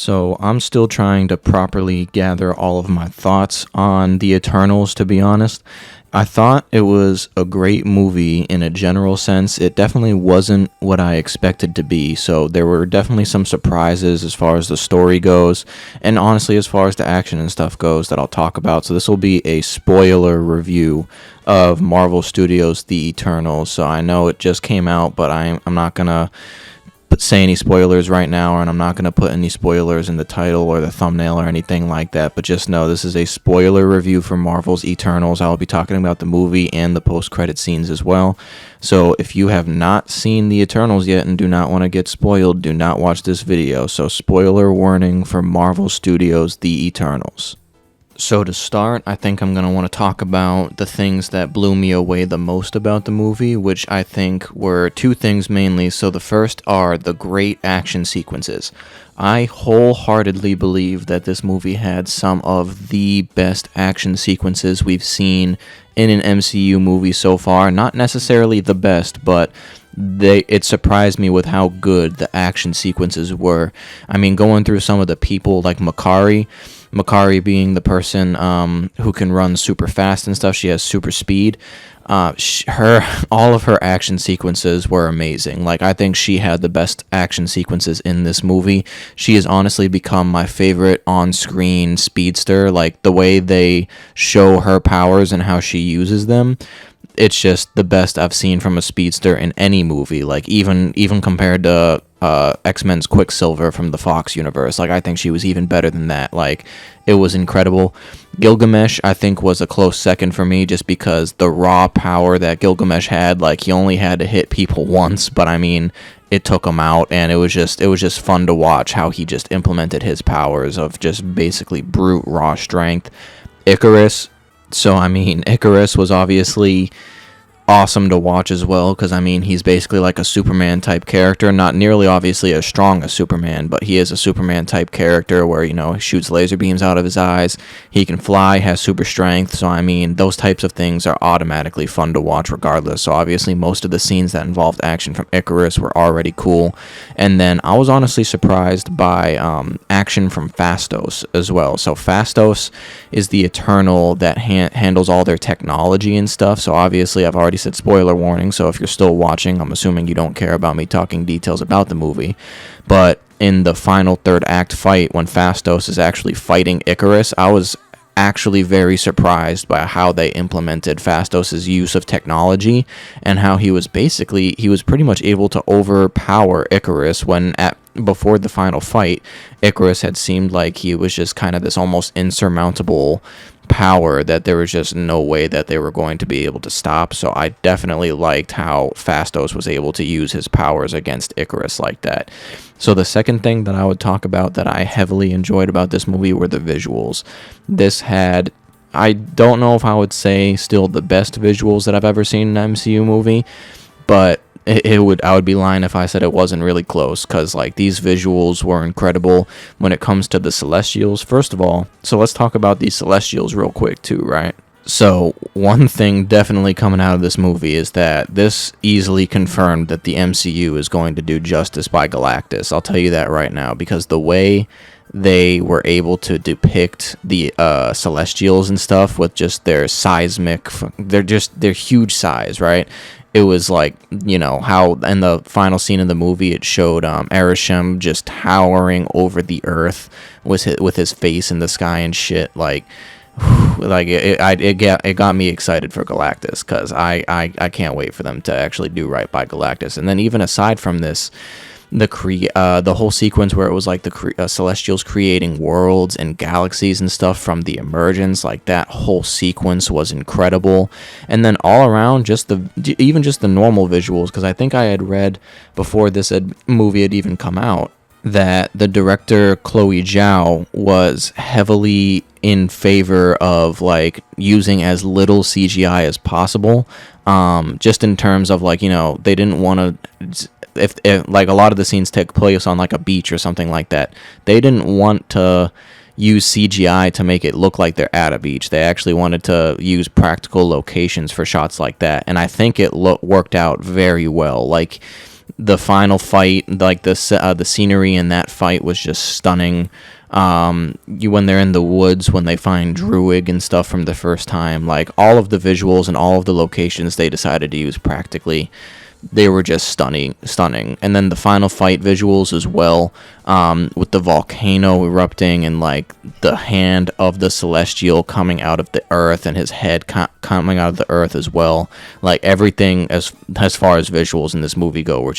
So I'm still trying to properly gather all of my thoughts on The Eternals, to be honest. I thought it was a great movie in a general sense. It definitely wasn't what I expected to be, so there were definitely some surprises as far as the story goes, and honestly, as far as the action and stuff goes that I'll talk about. So this will be a spoiler review of Marvel Studios' The Eternals. So I know it just came out, but I'm not gonna say any spoilers right now, and I'm not going to put any spoilers in the title or the thumbnail or anything like that, but just know this is a spoiler review for Marvel's Eternals. I'll be talking about the movie and the post-credit scenes as well. So if you have not seen the Eternals yet and do not want to get spoiled, do not watch this video. So spoiler warning for Marvel Studios' The Eternals. So to start, I think I'm going to want to talk about the things that blew me away the most about the movie, which I think were two things mainly. So the first are the great action sequences. I wholeheartedly believe that this movie had some of the best action sequences we've seen in an MCU movie so far. Not necessarily the best, but it surprised me with how good the action sequences were. I mean, going through some of the people like Makari being the person who can run super fast and stuff. She has super speed. All of her action sequences were amazing. Like, I think she had the best action sequences in this movie. She has honestly become my favorite on-screen speedster. Like, the way they show her powers and how she uses them, it's just the best I've seen from a speedster in any movie. Like, even compared to X-Men's Quicksilver from the Fox universe. Like, I think she was even better than that. Like, it was incredible. Gilgamesh, I think, was a close second for me, just because the raw power that Gilgamesh had, like, he only had to hit people once, but I mean, it took him out, and it was just fun to watch how he just implemented his powers of just basically brute raw strength. Icarus, so I mean, Icarus was obviously awesome to watch as well, because I mean, he's basically like a Superman type character, not nearly obviously as strong as Superman, but he is a Superman type character where, you know, he shoots laser beams out of his eyes, he can fly, has super strength. So I mean, those types of things are automatically fun to watch regardless. So obviously most of the scenes that involved action from Icarus were already cool, and then I was honestly surprised by action from Phastos as well. So Phastos is the Eternal that handles all their technology and stuff. So obviously I've already said spoiler warning, so if you're still watching, I'm assuming you don't care about me talking details about the movie. But in the final third act fight, when Phastos is actually fighting Icarus, I was actually very surprised by how they implemented Phastos' use of technology, and how he was pretty much able to overpower Icarus when before the final fight, Icarus had seemed like he was just kind of this almost insurmountable power that there was just no way that they were going to be able to stop. So I definitely liked how Phastos was able to use his powers against Icarus like that. So the second thing that I would talk about that I heavily enjoyed about this movie were the visuals. This had, I don't know if I would say still the best visuals that I've ever seen in an MCU movie, but I would be lying if I said it wasn't really close, because like these visuals were incredible when it comes to the Celestials. First of all, so let's talk about these Celestials real quick too, right? So one thing definitely coming out of this movie is that this easily confirmed that the MCU is going to do justice by Galactus. I'll tell you that right now, because the way they were able to depict the Celestials and stuff with just their their huge size, right? It was like, you know, how in the final scene of the movie it showed Arishem just towering over the earth with his face in the sky and shit. Like it got me excited for Galactus, because I can't wait for them to actually do right by Galactus. And then even aside from this, the whole sequence where it was like the Celestials creating worlds and galaxies and stuff from the emergence, like that whole sequence was incredible. And then all around, just the normal visuals, because I think I had read before this movie had even come out that the director Chloe Zhao was heavily in favor of like using as little CGI as possible, just in terms of like, you know, they didn't want to, if like a lot of the scenes take place on like a beach or something like that, they didn't want to use CGI to make it look like they're at a beach. They actually wanted to use practical locations for shots like that, and I think it worked out very well. Like, the final fight, like the scenery in that fight was just stunning. When they're in the woods, when they find Druig and stuff from the first time, like all of the visuals and all of the locations they decided to use practically, they were just stunning. And then the final fight visuals as well, with the volcano erupting and like the hand of the Celestial coming out of the earth and his head coming out of the earth as well. Like everything as far as visuals in this movie go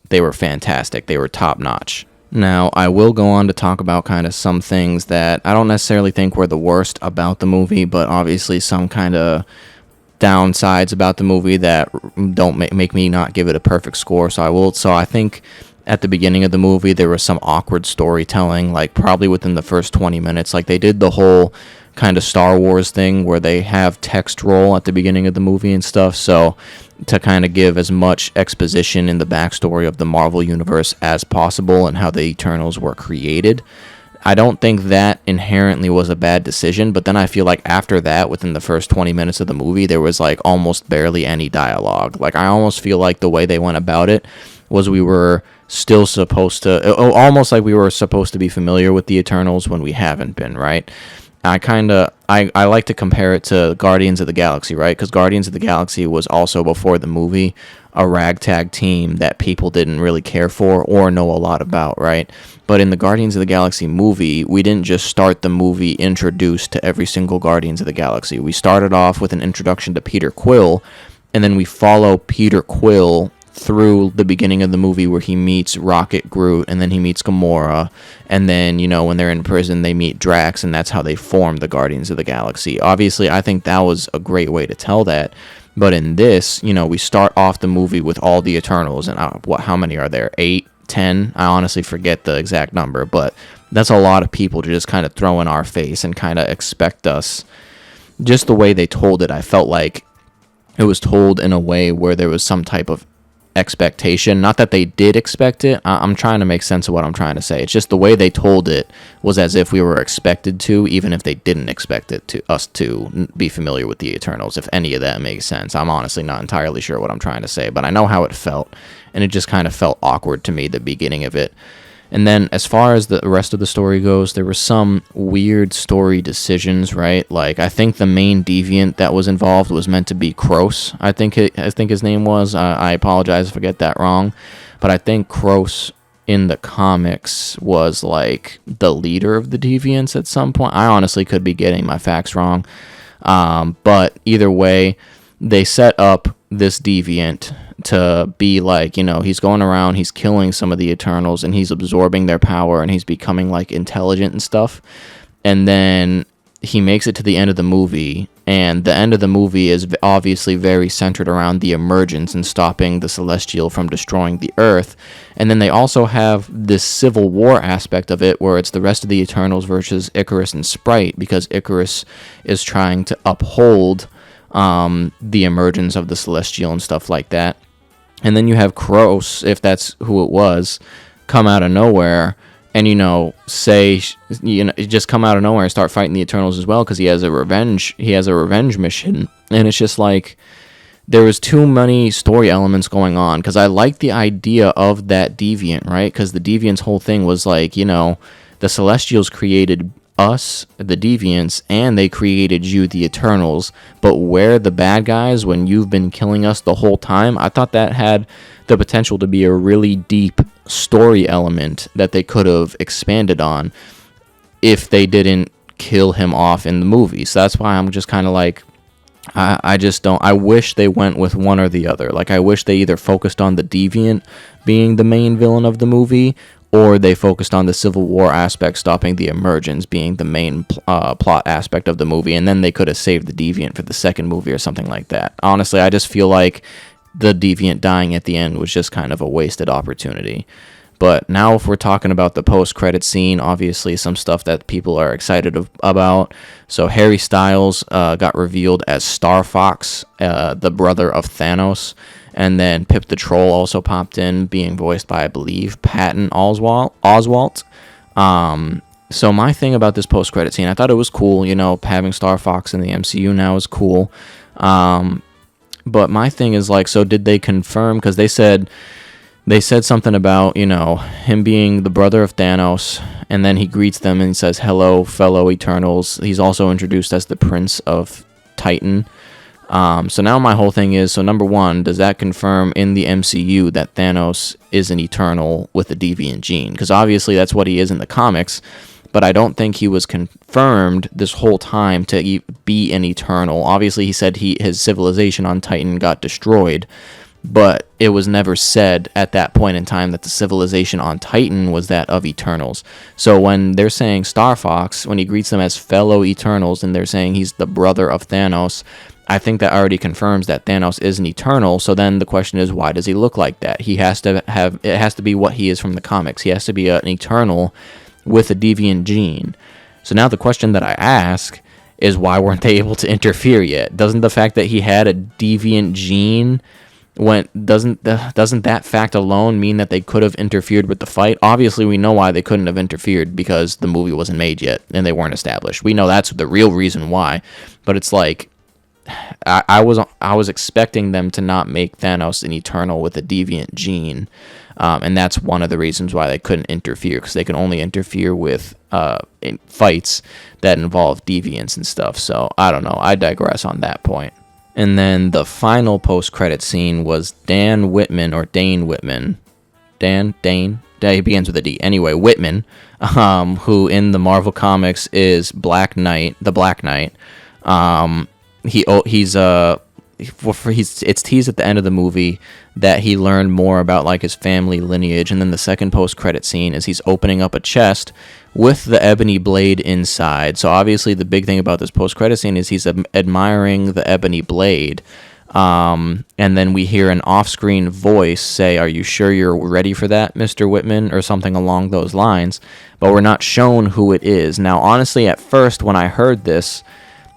they were fantastic. They were top notch. Now, I will go on to talk about kind of some things that I don't necessarily think were the worst about the movie, but obviously some kind of downsides about the movie that don't make me not give it a perfect score. So I think at the beginning of the movie there was some awkward storytelling, like probably within the first 20 minutes. Like they did the whole kind of Star Wars thing where they have text roll at the beginning of the movie and stuff. So to kind of give as much exposition in the backstory of the Marvel Universe as possible and how the Eternals were created. I don't think that inherently was a bad decision, but then I feel like after that, within the first 20 minutes of the movie, there was like almost barely any dialogue. Like I almost feel like the way they went about it was we were still supposed to, almost like we were supposed to be familiar with the Eternals when we haven't been, right? I like to compare it to Guardians of the Galaxy, right? Because Guardians of the Galaxy was also, before the movie, a ragtag team that people didn't really care for or know a lot about, right? But in the Guardians of the Galaxy movie, we didn't just start the movie introduced to every single Guardians of the Galaxy. We started off with an introduction to Peter Quill, and then we follow Peter Quill through the beginning of the movie where he meets Rocket Groot, and then he meets Gamora, and then, you know, when they're in prison, they meet Drax, and that's how they form the Guardians of the Galaxy. Obviously, I think that was a great way to tell that. But in this, you know, we start off the movie with all the Eternals, and how many are there? 8, 10? I honestly forget the exact number, but that's a lot of people to just kind of throw in our face and kind of expect us. Just the way they told it, I felt like it was told in a way where there was some type of expectation. Not that they did expect it. I'm trying to make sense of what I'm trying to say. It's just the way they told it was as if we were expected to, even if they didn't expect us to be familiar with the Eternals, if any of that makes sense. I'm honestly not entirely sure what I'm trying to say, but I know how it felt, and it just kind of felt awkward to me, the beginning of it. And then as far as the rest of the story goes, there were some weird story decisions, right? Like, I think the main deviant that was involved was meant to be Kroos. I think his name was. I apologize if I get that wrong. But I think Kroos in the comics was like the leader of the deviants at some point. I honestly could be getting my facts wrong. But either way, they set up this deviant to be like, you know, he's going around, he's killing some of the Eternals, and he's absorbing their power, and he's becoming like intelligent and stuff. And then he makes it to the end of the movie, and the end of the movie is obviously very centered around the emergence and stopping the Celestial from destroying the Earth. And then they also have this civil war aspect of it, where it's the rest of the Eternals versus Ikaris and Sprite, because Ikaris is trying to uphold the emergence of the Celestial and stuff like that. And then you have Kroos, if that's who it was, come out of nowhere and, you know, just come out of nowhere and start fighting the Eternals as well, because he has a revenge mission. And it's just like, there was too many story elements going on, because I like the idea of that deviant, right? Because the deviant's whole thing was like, you know, the Celestials created us, the deviants, and they created you, the Eternals, but we're the bad guys when you've been killing us the whole time. I thought that had the potential to be a really deep story element that they could have expanded on if they didn't kill him off in the movie. So that's why I'm just kind of like, I wish they went with one or the other. Like, I wish they either focused on the deviant being the main villain of the movie, or they focused on the Civil War aspect, stopping the emergence being the main plot aspect of the movie, and then they could have saved the deviant for the second movie or something like that. Honestly, I just feel like the deviant dying at the end was just kind of a wasted opportunity. But now if we're talking about the post-credit scene, obviously some stuff that people are excited about. So Harry Styles got revealed as Star Fox, the brother of Thanos. And then Pip the Troll also popped in, being voiced by, I believe, Patton Oswalt. So my thing about this post-credit scene, I thought it was cool. You know, having Star Fox in the MCU now is cool. But my thing is like, so did they confirm? Because they said they said something about, him being the brother of Thanos, and then he greets them and he says, "Hello, fellow Eternals." He's also introduced as the Prince of Titan. So now my whole thing is, so number one, does that confirm in the MCU that Thanos is an Eternal with a deviant gene? Because obviously that's what he is in the comics, but I don't think he was confirmed this whole time to be an Eternal. Obviously he said his civilization on Titan got destroyed, but it was never said at that point in time that the civilization on Titan was that of Eternals. So when they're saying Star Fox, when he greets them as fellow Eternals, and they're saying he's the brother of Thanos, I think that already confirms that Thanos is an Eternal. So then the question is, why does he look like that? It has to be what he is from the comics. He has to be an Eternal with a deviant gene. So now the question that I ask is, why weren't they able to interfere yet? Doesn't the fact that he had a deviant gene, doesn't that fact alone mean that they could have interfered with the fight? Obviously, we know why they couldn't have interfered, because the movie wasn't made yet and they weren't established. We know that's the real reason why. But it's like, I was expecting them to not make Thanos an Eternal with a deviant gene, and that's one of the reasons why they couldn't interfere, because they can only interfere with in fights that involve deviants and stuff. So I don't know. I digress on that point. And then the final post-credit scene was Dane Whitman. He begins with a D. Anyway, Whitman, who in the Marvel Comics is Black Knight, the Black Knight. It's teased at the end of the movie that he learned more about like his family lineage, and then the second post-credit scene is he's opening up a chest with the ebony blade inside. So obviously the big thing about this post-credit scene is he's admiring the ebony blade, and then we hear an off-screen voice say, "Are you sure you're ready for that, Mr. Whitman?" or something along those lines, but we're not shown who it is. Now honestly, at first when I heard this,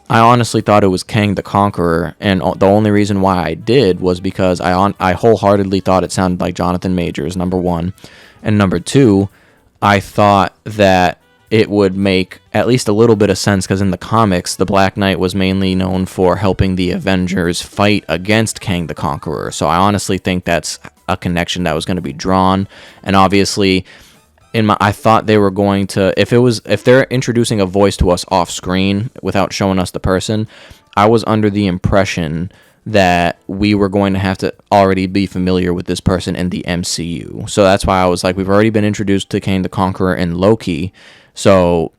I honestly thought it was Kang the Conqueror, and the only reason why I did was because I wholeheartedly thought it sounded like Jonathan Majors, number one. And number two, I thought that it would make at least a little bit of sense, because in the comics, the Black Knight was mainly known for helping the Avengers fight against Kang the Conqueror. So I honestly think that's a connection that was going to be drawn, and obviously I thought they were going to, if they're introducing a voice to us off screen without showing us the person, I was under the impression that we were going to have to already be familiar with this person in the MCU. So that's why I was like, we've already been introduced to Kang the Conqueror in Loki, so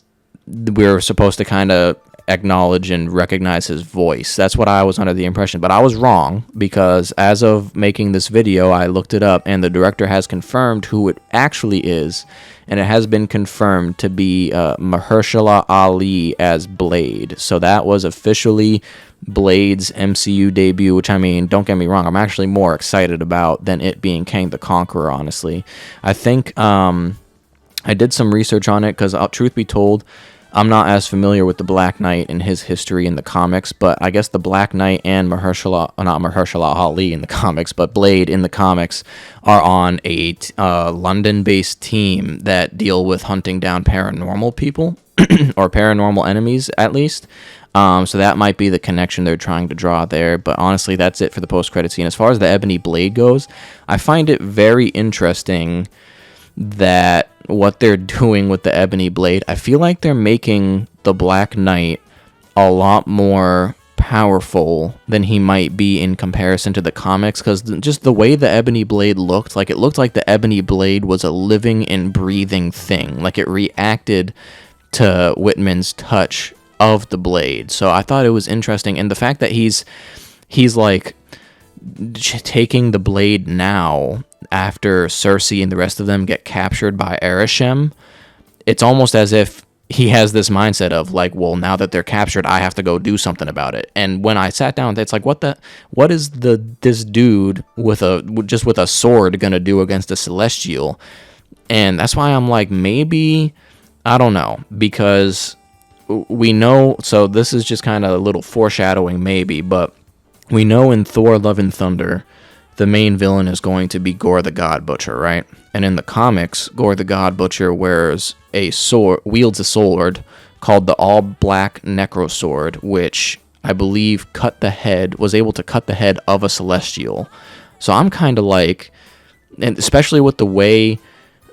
we're supposed to kind of acknowledge and recognize his voice. That's what I was under the impression, but I was wrong, because as of making this video, I looked it up, and the director has confirmed who it actually is, and it has been confirmed to be Mahershala Ali as Blade. So that was officially Blade's MCU debut, which, I mean, don't get me wrong, I'm actually more excited about than it being Kang the Conqueror, honestly. I think I did some research on it, because truth be told, I'm not as familiar with the Black Knight and his history in the comics, but I guess the Black Knight and not Mahershala Ali in the comics, but Blade in the comics are on a London-based team that deal with hunting down paranormal people, or paranormal enemies, at least. So that might be the connection they're trying to draw there, but honestly, that's it for the post-credit scene. As far as the Ebony Blade goes, I find it very interesting that what they're doing with the Ebony Blade, I feel like they're making the Black Knight a lot more powerful than he might be in comparison to the comics, because just the way the Ebony Blade looked, like it looked like the Ebony Blade was a living and breathing thing, like it reacted to Whitman's touch of the blade. So I thought it was interesting, and the fact that he's like taking the blade now after Cersei and the rest of them get captured by Arishem, it's almost as if he has this mindset of like, well, now that they're captured, I have to go do something about it. And when I sat down, it's like, what is this dude with a sword gonna do against a Celestial? And that's why I'm like, maybe, I don't know, because we know, so this is just kind of a little foreshadowing maybe, but we know in Thor Love and Thunder, the main villain is going to be Gore the God Butcher, right? And in the comics, Gore the God Butcher wields a sword called the All Black Necro Sword, which I believe was able to cut the head of a Celestial. So I'm kind of like, and especially with the way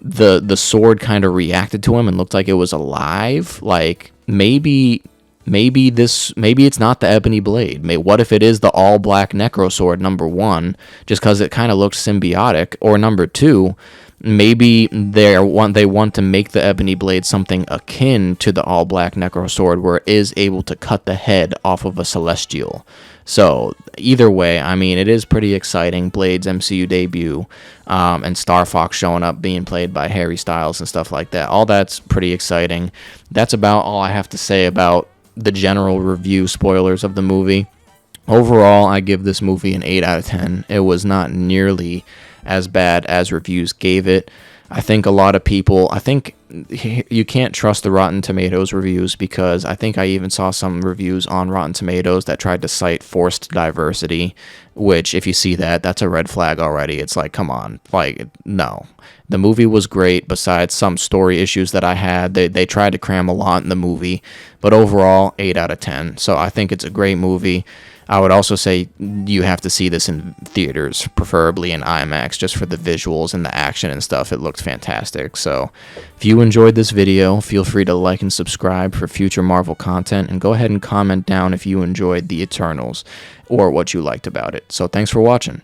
the sword kind of reacted to him and looked like it was alive. Like maybe it's not the ebony blade. What if it is the all black necro sword, number one, just because it kind of looks symbiotic? Or number two, maybe they want to make the ebony blade something akin to the all black necro sword, where it is able to cut the head off of a celestial. So either way, I mean, it is pretty exciting. Blade's MCU debut, and Star Fox showing up, being played by Harry Styles and stuff like that. All that's pretty exciting. That's about all I have to say about the general review spoilers of the movie. Overall, I give this movie an 8 out of 10. It was not nearly as bad as reviews gave it. I think a lot of people, you can't trust the Rotten Tomatoes reviews, because I think I even saw some reviews on Rotten Tomatoes that tried to cite forced diversity, which if you see that, that's a red flag already. It's like, come on, like, no. The movie was great, besides some story issues that I had. They tried to cram a lot in the movie, but overall, 8 out of 10. So I think it's a great movie. I would also say you have to see this in theaters, preferably in IMAX, just for the visuals and the action and stuff. It looked fantastic. So if you enjoyed this video, feel free to like and subscribe for future Marvel content, and go ahead and comment down if you enjoyed The Eternals or what you liked about it. So thanks for watching.